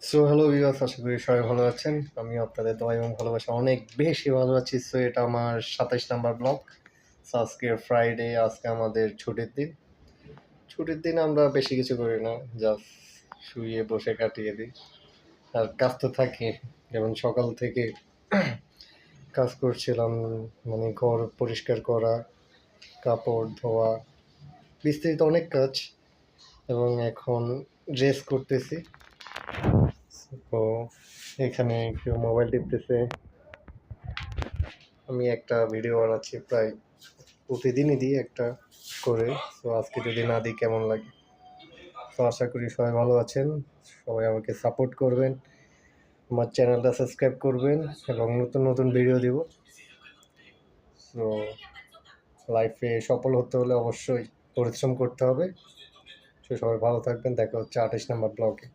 So hello viewers, আশা করি সবাই ভালো আছেন। আমি আপনাদের দোয়া এবং ভালোবাসা অনেক বেশি ভালো আছি। সো এটা আমার ২৭ নাম্বার ব্লগ। সো আজকে ফ্রাইডে, আজকে আমাদের ছুটির দিন। ছুটির দিন আমরা বেশি কিছু করি না, জাস্ট শুয়ে বসে কাটিয়ে দিই। আর কাজ তো থাকে, যেমন সকাল থেকে কাজ করছিলাম, মানে ঘর পরিষ্কার করা, কাপড় ধোয়া, বিস্তারিত অনেক কাজ। এবং এখন রেস্ট করতেছি। তো এখানে কেউ মোবাইল টিপতেছে, আমি একটা ভিডিও বানাচ্ছি প্রায় প্রতিদিনই দিই একটা করে। তো আজকে যদি না দিই কেমন লাগে। তো আশা করি সবাই ভালো আছেন, সবাই আমাকে সাপোর্ট করবেন, আমার চ্যানেলটা সাবস্ক্রাইব করবেন এবং নতুন নতুন ভিডিও দিব। তো লাইফে সফল হতে হলে অবশ্যই পরিশ্রম করতে হবে। তো সবাই ভালো থাকবেন, দেখা হচ্ছে ২৮ নাম্বার ব্লগে।